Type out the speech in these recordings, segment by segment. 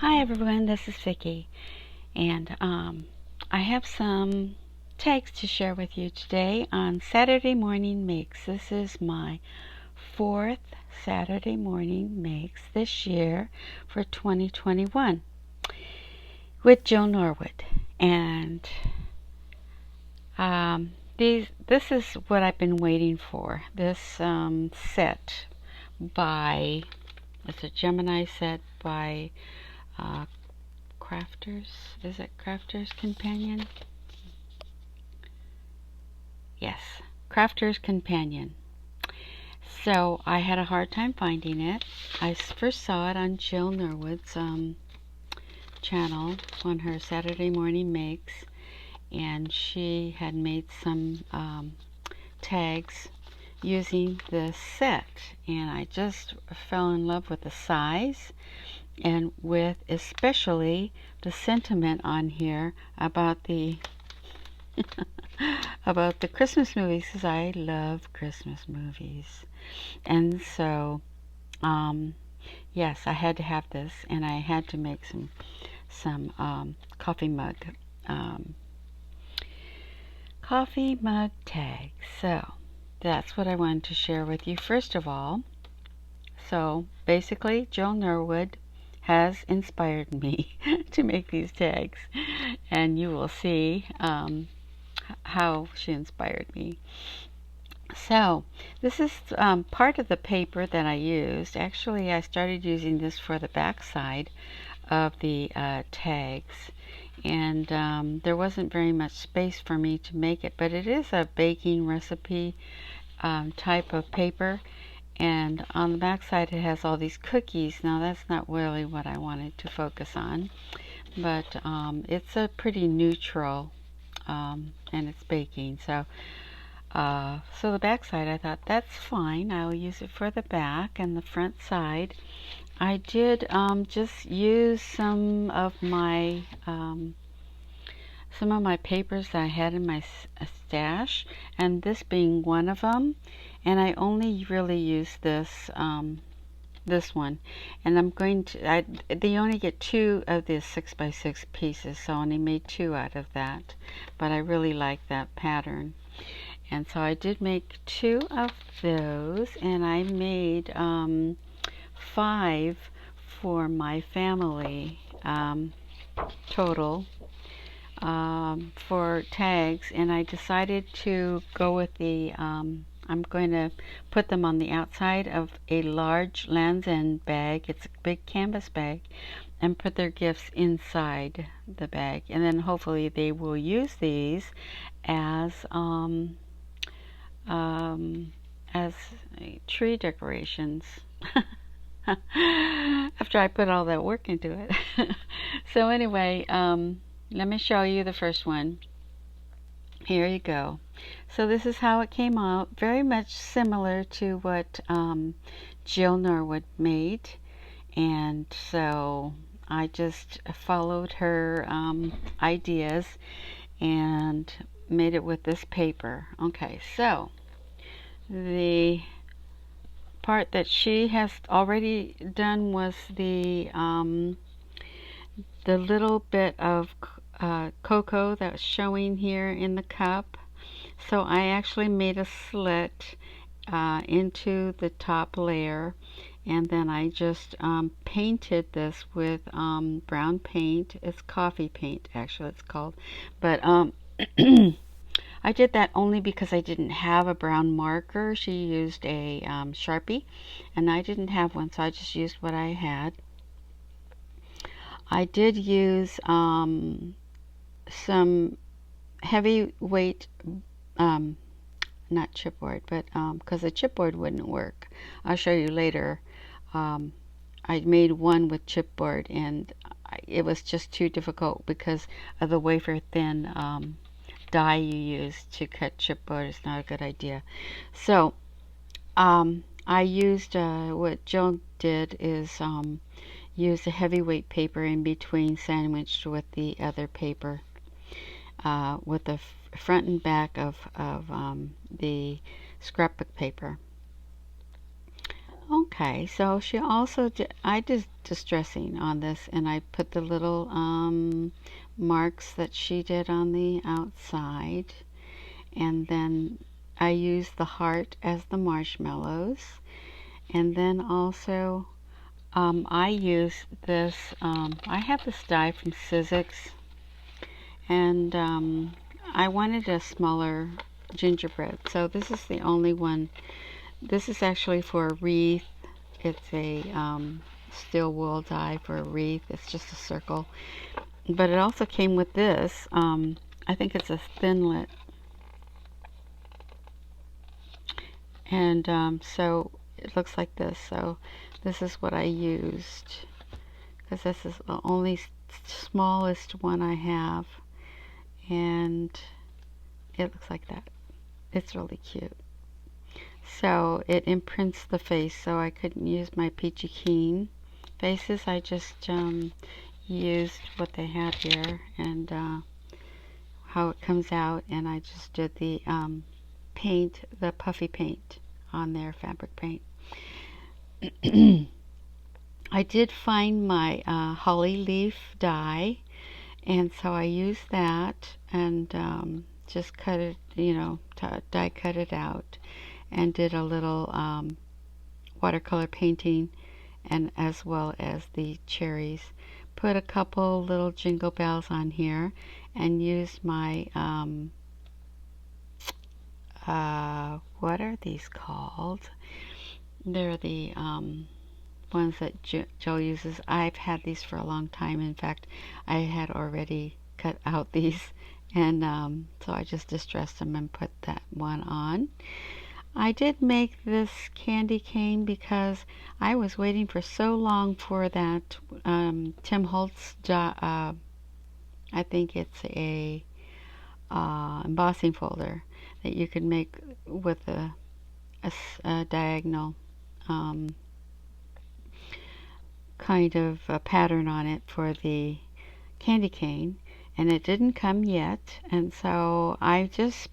Hi everyone, this is Vicki, and I have some tags to share with you today on Saturday Morning Makes. This is my fourth Saturday Morning Makes this year for 2021 with Jill Norwood, and this is what I've been waiting for. This set by it's a Gemini set by Crafters. Is it Crafters Companion? Yes, Crafters Companion. So I had a hard time finding it. I first saw it on Jill Norwood's channel on her Saturday Morning Makes, and she had made some tags using this set, and I just fell in love with the size and with especially the sentiment on here about the about the Christmas movies, because I love Christmas movies. And so yes, I had to have this, and I had to make some um, coffee mug tags. So that's what I wanted to share with you first of all. So basically, Jill Norwood has inspired me to make these tags, and you will see how she inspired me. So this is part of the paper that I used. Actually, I started using this for the back side of the tags, and there wasn't very much space for me to make it, but it is a baking recipe type of paper, and on the back side it has all these cookies. Now that's not really what I wanted to focus on, but it's a pretty neutral and it's baking. So the back side, I thought that's fine. I'll use it for the back, and the front side, I did just use some of my papers that I had in my stash, and this being one of them. And I only really use this one, and I'm going to. They only get two of these 6x6 pieces, so I only made two out of that. But I really like that pattern. And so I did make two of those, and I made 5 for my family total for tags. And I decided to go with the, I'm going to put them on the outside of a large Land's End bag. It's a big canvas bag, and put their gifts inside the bag. And then hopefully they will use these as um, as tree decorations after I put all that work into it. So anyway, let me show you the first one. Here you go. So this is how it came out. Very much similar to what Jill Norwood made. And so I just followed her ideas and made it with this paper. Okay, so the part that she has already done was the little bit of cocoa that was showing here in the cup. So I actually made a slit into the top layer, and then I just painted this with brown paint. It's coffee paint, actually it's called, but I did that only because I didn't have a brown marker. She used a Sharpie, and I didn't have one, so I just used what I had. I did use some heavyweight, not chipboard, but because the chipboard wouldn't work. I'll show you later. I made one with chipboard, and it was just too difficult because of the wafer thin die you use to cut chipboard. Is not a good idea. So I used what Jill did is use a heavyweight paper in between, sandwiched with the other paper, with the front and back of the scrapbook paper. Okay, so she also did, I did distressing on this, and I put the little marks that she did on the outside, and then I used the heart as the marshmallows, and then also I use this, I have this die from Sizzix, and I wanted a smaller gingerbread, so this is the only one. This is actually for a wreath. It's a steel wool die for a wreath. It's just a circle. But it also came with this. I think it's a thinlet. And so it looks like this. So this is what I used. Because this is the only smallest one I have. And it looks like that. It's really cute. So it imprints the face, so I couldn't use my peachy keen faces. I just used what they had here and how it comes out, and I just did the paint, the puffy paint on there, fabric paint. I did find my holly leaf die, and so I used that and just cut it, die cut it out, and did a little watercolor painting, and as well as the cherries. Put a couple little jingle bells on here, and used my what are these called? They're the ones that Joe uses. I've had these for a long time. In fact, I had already cut out these, and so I just distressed them and put that one on. I did make this candy cane because I was waiting for so long for that Tim Holtz, I think it's a embossing folder that you could make with a diagonal kind of a pattern on it for the candy cane, and it didn't come yet, and so I just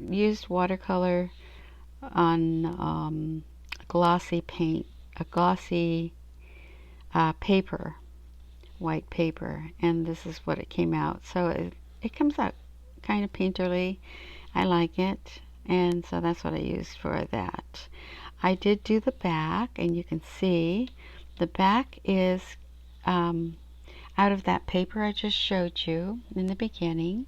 used watercolor on glossy paint, a glossy paper, white paper, and this is what it came out. So it comes out kind of painterly. I like it, and so that's what I used for that. I did do the back, and you can see the back is out of that paper I just showed you in the beginning.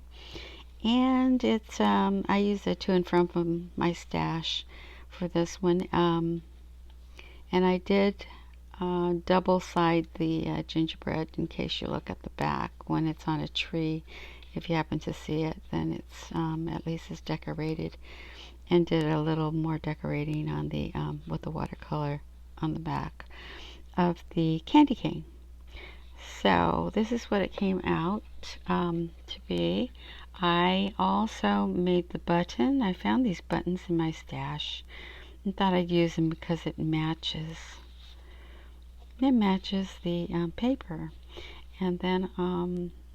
And it's I used a to and from my stash for this one, and I did double side the gingerbread in case you look at the back when it's on a tree. If you happen to see it, then it's at least it's decorated, and did a little more decorating on the with the watercolor on the back of the candy cane. So this is what it came out to be. I also made the button. I found these buttons in my stash and thought I'd use them because it matches. It matches the paper. And then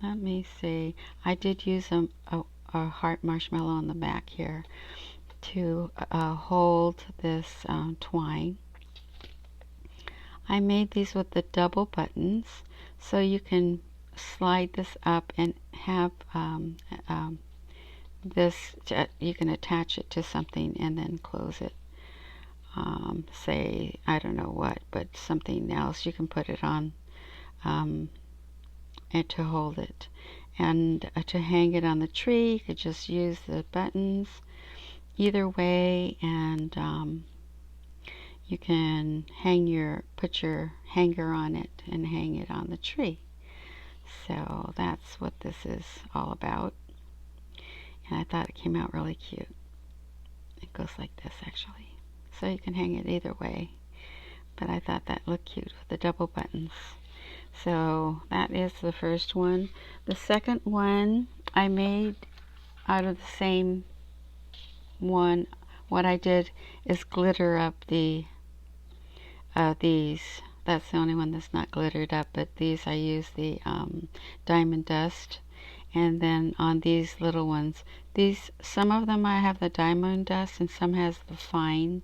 let me see. I did use a heart marshmallow on the back here to hold this twine. I made these with the double buttons, so you can slide this up and have this, you can attach it to something and then close it. Say, I don't know what, but something else you can put it on and to hold it. And to hang it on the tree, you could just use the buttons either way, and you can put your hanger on it and hang it on the tree. So that's what this is all about. And I thought it came out really cute. It goes like this actually. So you can hang it either way. But I thought that looked cute with the double buttons. So that is the first one. The second one I made out of the same one. What I did is glitter up these. That's the only one that's not glittered up, but these I use the diamond dust. And then on these little ones, some of them I have the diamond dust and some has the fine,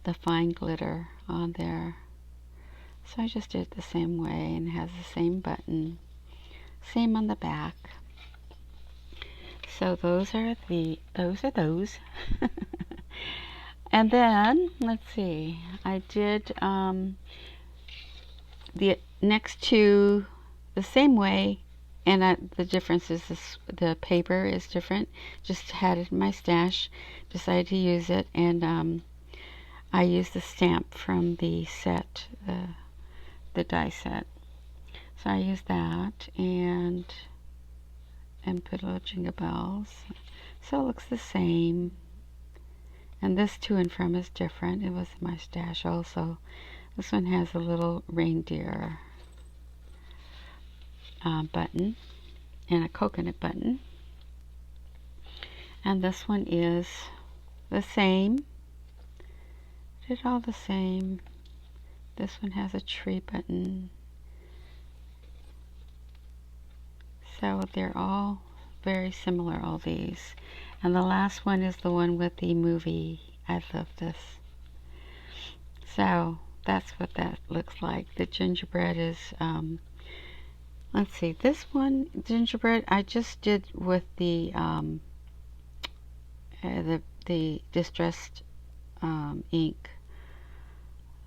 the fine glitter on there. So I just did it the same way, and it has the same button, same on the back. So those are those. And then let's see, I did the next two the same way, and the difference is the paper is different. Just had it in my stash, decided to use it, and I used the stamp from the set, the die set. So I used that and put little jingle bells. So it looks the same. And this to and from is different. It was in my stash also. This one has a little reindeer button and a coconut button. And this one is the same. Did all the same. This one has a tree button. So they're all very similar, all these. And the last one is the one with the movie. I love this. So that's what that looks like. The gingerbread is, let's see, this one, gingerbread, I just did with the distressed ink,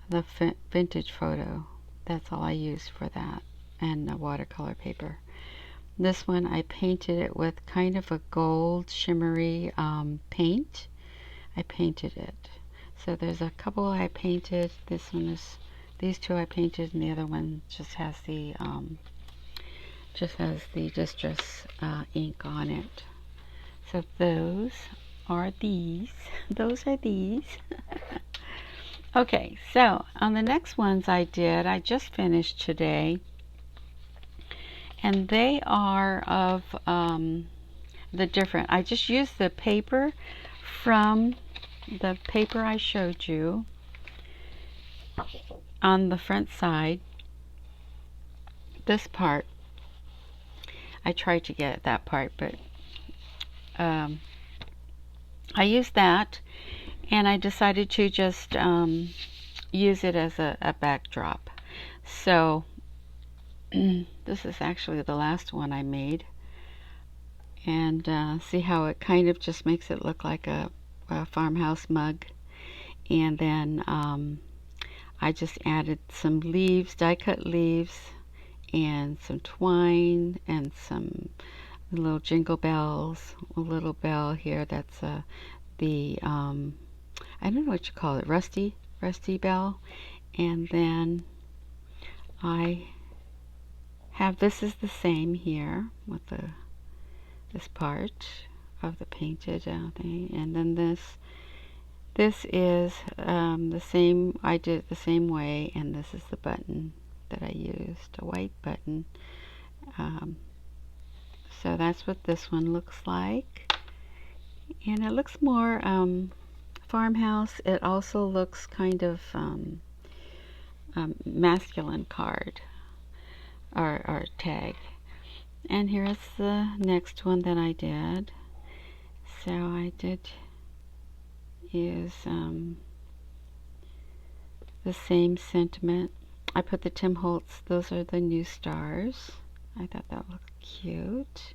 the vintage photo. That's all I used for that, and the watercolor paper. This one I painted it with kind of a gold shimmery paint. I painted it. So there's a couple I painted. This one is, these two I painted, and the other one just has the distress ink on it. So those are these. Those are these. Okay, so on the next ones I just finished today, and they are of the different. I just used the paper from the paper I showed you on the front side. This part, I tried to get that part, but I used that, and I decided to just use it as a backdrop. So this is actually the last one I made, and see how it kind of just makes it look like a farmhouse mug. And then I just added some leaves, die cut leaves, and some twine, and some little jingle bells, a little bell here that's the I don't know what you call it, rusty bell. And then I have, this is the same here with this part of the painted thing, and then this is the same. I did it the same way, and this is the button that I used, a white button. So that's what this one looks like, and it looks more farmhouse. It also looks kind of masculine card or tag. And here's the next one that I did. So I did use the same sentiment. I put the Tim Holtz, those are the new stars. I thought that looked cute.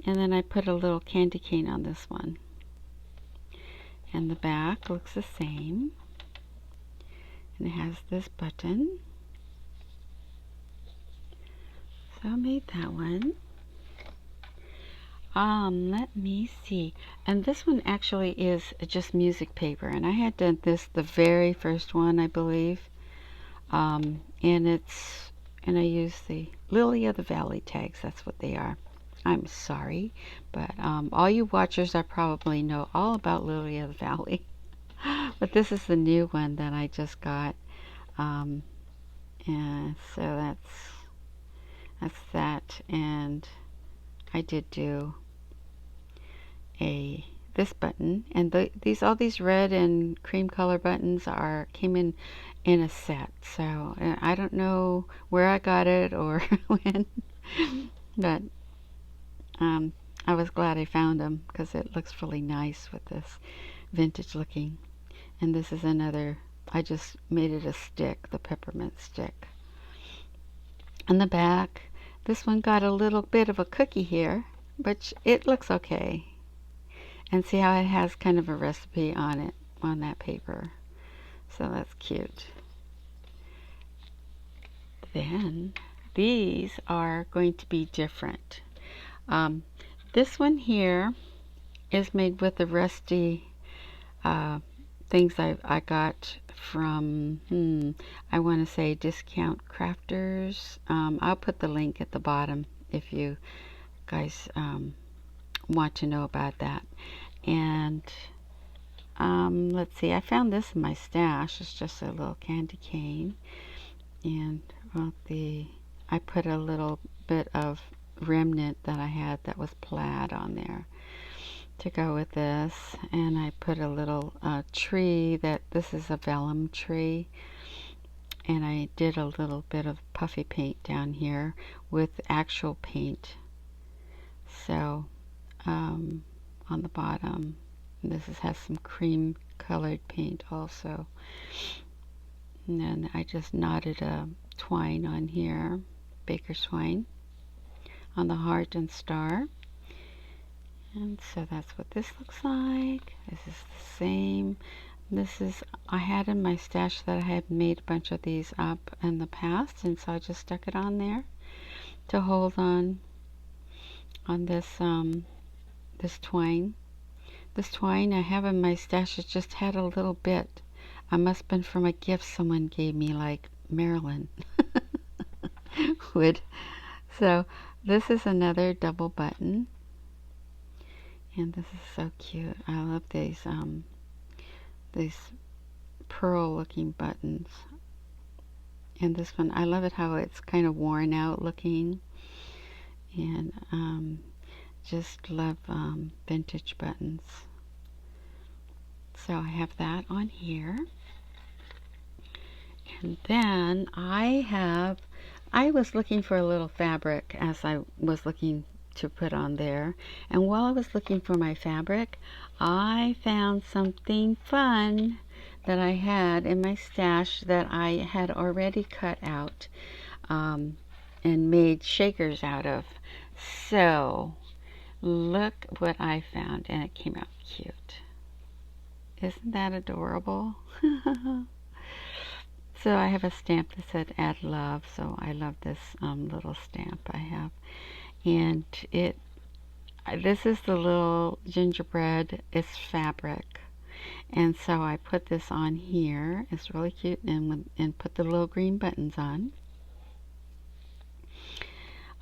And then I put a little candy cane on this one. And the back looks the same. And it has this button. So I made that one. Let me see. And this one actually is just music paper. And I had done this, the very first one, I believe. And I use the Lily of the Valley tags. That's what they are. I'm sorry, but all you watchers I probably know all about Lily of the Valley. But this is the new one that I just got. And so that's that. And I did do this button, and all these red and cream color buttons came in a set. So I don't know where I got it or when, but I was glad I found them because it looks really nice with this vintage looking. And this is another, I just made it a stick, the peppermint stick. On the back, this one got a little bit of a cookie here, but it looks okay. And see how it has kind of a recipe on it, on that paper. So that's cute. Then these are going to be different. This one here is made with the rusty things I got from, I want to say Discount Crafters. I'll put the link at the bottom if you guys want to know about that. And let's see, I found this in my stash. It's just a little candy cane. And well, I put a little bit of remnant that I had that was plaid on there to go with this. And I put a little tree this is a vellum tree. And I did a little bit of puffy paint down here with actual paint. So on the bottom, has some cream colored paint also. And then I just knotted a twine on here, baker's twine, on the heart and star. And so that's what this looks like. This is the same. I had in my stash that I had made a bunch of these up in the past, and so I just stuck it on there to hold on this this twine. This twine I have in my stash, it just had a little bit. I must have been from a gift someone gave me, like Marilyn would. So this is another double button. And this is so cute. I love these pearl looking buttons. And this one, I love it how it's kind of worn out looking. And just love vintage buttons. So I have that on here. And then I was looking for a little fabric as I was looking to put on there. And while I was looking for my fabric, I found something fun that I had in my stash that I had already cut out and made shakers out of. So look what I found, and it came out cute. Isn't that adorable? So I have a stamp that said add love, so I love this little stamp I have. And this is the little gingerbread, it's fabric. And so I put this on here. It's really cute, and put the little green buttons on.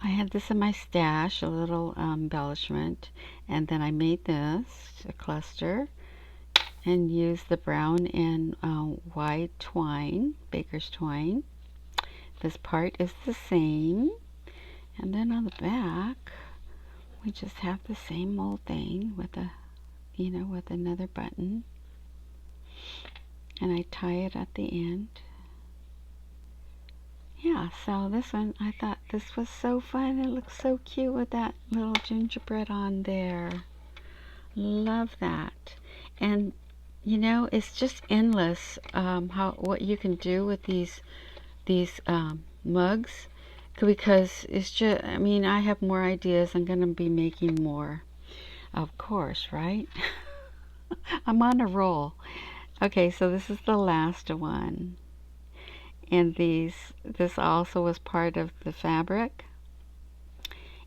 I had this in my stash, a little embellishment, and then I made this, a cluster, and used the brown and white twine, baker's twine. This part is the same. And then on the back, we just have the same old thing with with another button. And I tie it at the end. Yeah, so this one, I thought this was so fun. It looks so cute with that little gingerbread on there. Love that. And it's just endless what you can do with these mugs, because it's just, I have more ideas. I'm going to be making more, of course, right? I'm on a roll. Okay, so this is the last one. And this also was part of the fabric.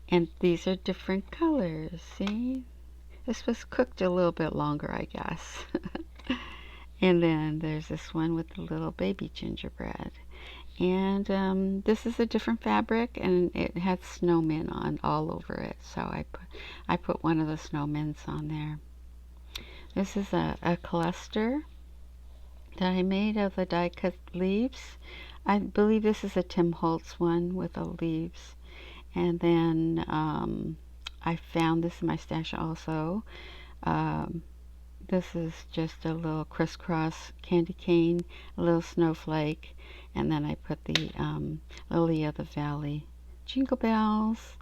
And these are different colors, see? This was cooked a little bit longer, I guess. And then there's this one with the little baby gingerbread. And this is a different fabric, and it had snowmen on all over it. So I put one of the snowmen on there. This is a cluster that I made of the die cut leaves. I believe this is a Tim Holtz one with the leaves. And then I found this in my stash also. This is just a little crisscross candy cane, a little snowflake, and then I put the Lily of the Valley jingle bells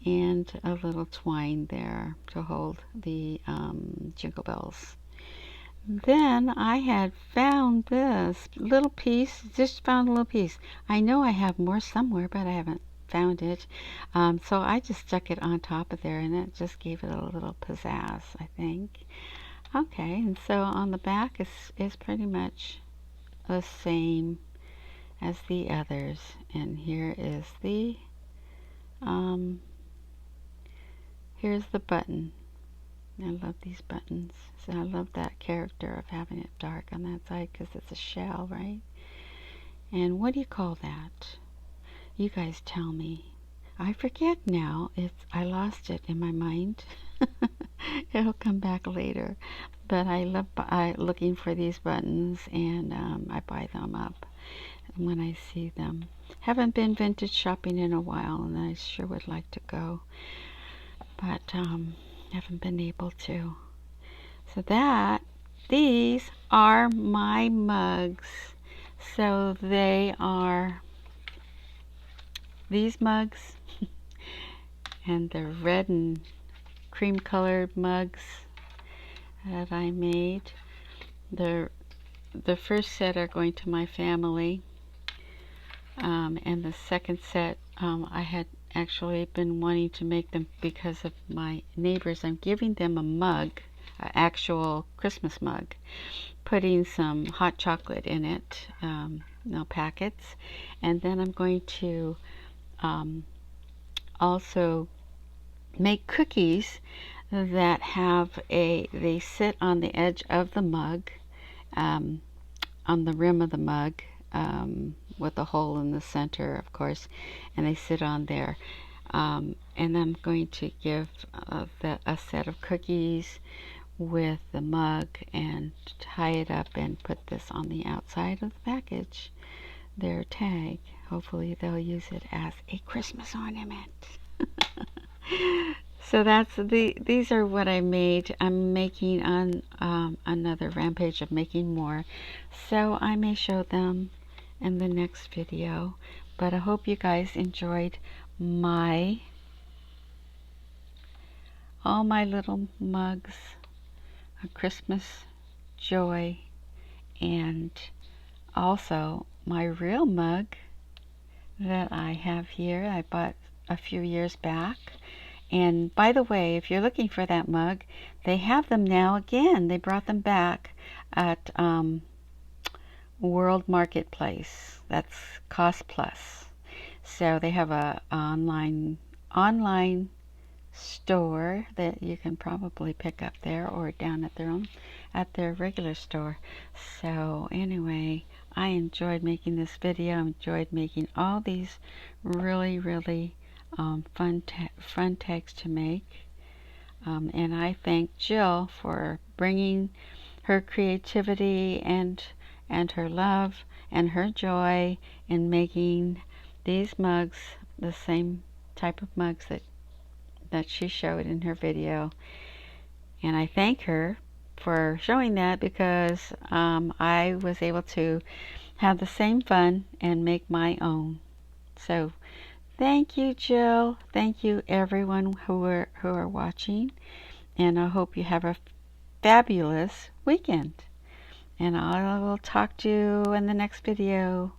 and a little twine there to hold the jingle bells. Then I had found this little piece, just found a little piece. I know I have more somewhere, but I haven't found it. So I just stuck it on top of there, and it just gave it a little pizzazz, I think. Okay, and so on the back is pretty much the same as the others. And um, here's the button. I love these buttons. So I love that character of having it dark on that side because it's a shell, right? And what do you call that? You guys tell me. I forget now. I lost it in my mind. It'll come back later. But I love looking for these buttons, and I buy them up when I see them. Haven't been vintage shopping in a while, and I sure would like to go, but haven't been able to. So these are my mugs. So they are these mugs, and the red and cream colored mugs that I made. The first set are going to my family, and the second set I had actually been wanting to make them because of my neighbors. I'm giving them a mug, an actual Christmas mug, putting some hot chocolate in it, packets, and then I'm going to also make cookies that they sit on the edge of the mug, on the rim of the mug, with a hole in the center, of course, and they sit on there. And I'm going to give a set of cookies with the mug and tie it up and put this on the outside of the package, their tag. Hopefully they'll use it as a Christmas ornament. So these are what I made. I'm making on another rampage of making more, so I may show them in the next video. But I hope you guys enjoyed all my little mugs of Christmas joy, and also my real mug that I have here. I bought a few years back. And by the way, if you're looking for that mug, they have them now again. They brought them back at World Marketplace. That's Cost Plus. So they have a online store that you can probably pick up there or down at their regular store. So anyway, I enjoyed making this video. I enjoyed making all these really fun tags to make. And I thank Jill for bringing her creativity and her love and her joy in making these mugs, the same type of mugs that she showed in her video. And I thank her for showing that because I was able to have the same fun and make my own. So thank you, Jill. Thank you, everyone who are watching. And I hope you have a fabulous weekend. And I will talk to you in the next video.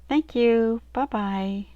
Thank you. Bye-bye.